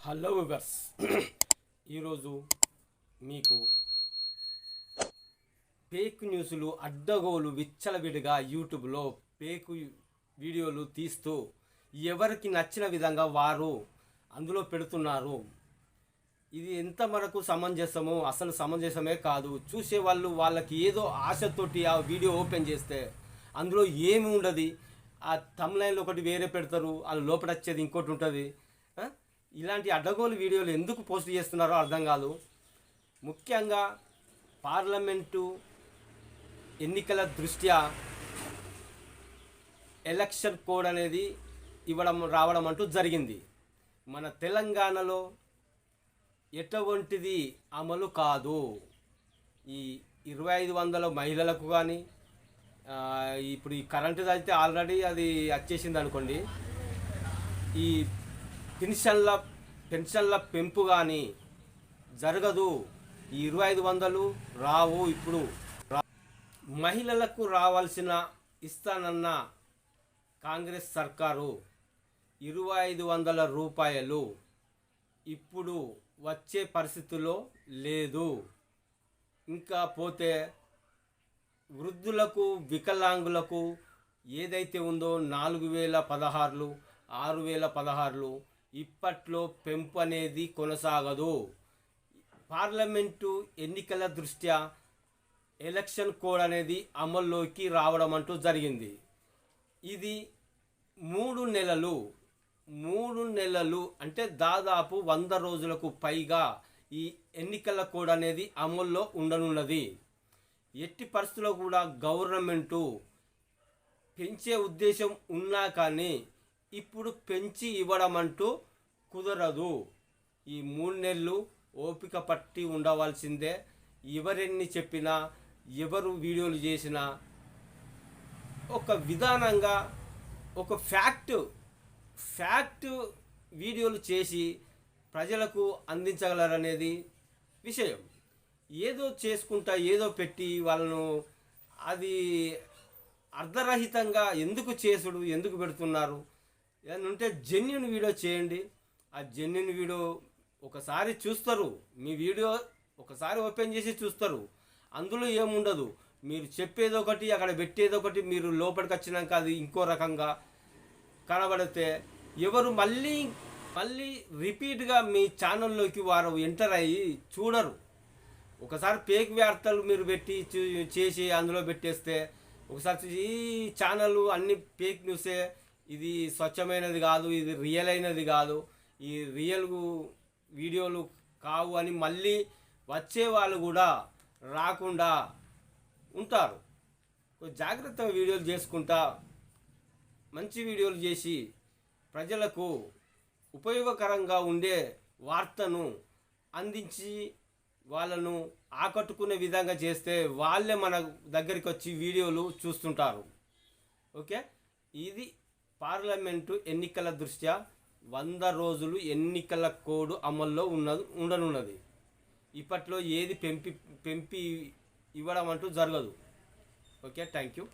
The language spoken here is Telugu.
హలో వివర్స్, ఈరోజు మీకు ఫేక్ న్యూస్లు అడ్డగోలు విచ్చలవిడిగా యూట్యూబ్లో ఫేక్ వీడియోలు తీస్తూ ఎవరికి నచ్చిన విధంగా వారు అందులో పెడుతున్నారు. ఇది ఎంత మనకు సమంజసమో అసలు సమంజసమే కాదు. చూసే వాళ్ళకి ఏదో ఆశతోటి ఆ వీడియో ఓపెన్ చేస్తే అందులో ఏమి ఉండదు. ఆ థంబ్నైల్ ఒకటి వేరే పెడతారు, అది లోపల వచ్చేది ఇంకోటి ఉంటుంది. ఇలాంటి అడ్డగోలు వీడియోలు ఎందుకు పోస్ట్ చేస్తున్నారో అర్థం కాదు. ముఖ్యంగా పార్లమెంటు ఎన్నికల దృష్ట్యా ఎలక్షన్ కోడ్ అనేది రావడం అంటూ జరిగింది. మన తెలంగాణలో ఎటువంటిది అమలు కాదు. ఈ 2500 మహిళలకు కానీ ఇప్పుడు ఈ కరెంటుది అయితే ఆల్రెడీ అది వచ్చేసింది అనుకోండి. ఈ పెన్షన్ల పెంపు కానీ జరగదు. ఈ 2500 రావు. ఇప్పుడు మహిళలకు రావాల్సిన ఇస్తానన్న కాంగ్రెస్ సర్కారు 2500 రూపాయలు ఇప్పుడు వచ్చే పరిస్థితుల్లో లేదు. ఇంకా పోతే వృద్ధులకు వికలాంగులకు ఏదైతే ఉందో 4016 6016 ఇప్పట్లో పెంపు అనేది కొనసాగదు. పార్లమెంటు ఎన్నికల దృష్ట్యా ఎలక్షన్ కోడ్ అనేది అమల్లోకి రావడం అంటూ జరిగింది. ఇది 3 నెలలు అంటే దాదాపు 100 రోజులకు పైగా ఈ ఎన్నికల కోడ్ అనేది అమల్లో ఉండనున్నది. ఎట్టి పరిస్థితుల్లో కూడా గవర్నమెంటు పెంచే ఉద్దేశం ఉన్నా కానీ ఇప్పుడు పెంచి ఇవ్వడం అంటూ కుదరదు. ఈ 3 నెలలు ఓపిక పట్టి ఉండవలసిందే. ఎవరెన్ని చెప్పినా ఎవరు వీడియోలు చేసినా ఒక విధానంగా ఒక ఫ్యాక్ట్ వీడియోలు చేసి ప్రజలకు అందించగలరనేది విషయం. ఏదో చేసుకుంటా ఏదో పెట్టి వాళ్ళను అది అర్ధరహితంగా ఎందుకు పెడుతున్నారు? ఏదైనా ఉంటే జెన్యున్ వీడియో చేయండి. ఆ జెన్యున్ వీడియో ఒకసారి చూస్తారు. మీ వీడియో ఒకసారి ఓపెన్ చేసి చూస్తారు. అందులో ఏముండదు. మీరు చెప్పేది ఒకటి, అక్కడ పెట్టేది ఒకటి. మీరు లోపలికి వచ్చినాక అది ఇంకో రకంగా కనబడితే ఎవరు మళ్ళీ రిపీట్గా మీ ఛానల్లోకి వారు ఎంటర్ అయ్యి చూడరు. ఒకసారి ఫేక్ వార్తలు మీరు పెట్టి చేసి అందులో పెట్టేస్తే ఒకసారి ఈ ఛానల్ అన్ని ఫేక్ న్యూసే, ఇది స్వచ్ఛమైనది కాదు, ఇది రియల్ అయినది కాదు, ఈ రియల్ వీడియోలు కావు అని మళ్ళీ వచ్చే వాళ్ళు కూడా రాకుండా ఉంటారు. జాగ్రత్తగా వీడియోలు చేసుకుంటా మంచి వీడియోలు చేసి ప్రజలకు ఉపయోగకరంగా ఉండే వార్తను అందించి వాళ్ళను ఆకట్టుకునే విధంగా చేస్తే వాళ్ళే మన దగ్గరికి వచ్చి వీడియోలు చూస్తుంటారు. ఓకే, ఇది పార్లమెంటు ఎన్నికల దృష్ట్యా 100 రోజులు ఎన్నికల కోడ్ అమల్లో ఉండనున్నది. ఇప్పట్లో ఏది పెంపి ఇవ్వడం అంటూ జరగదు. Okay, thank you.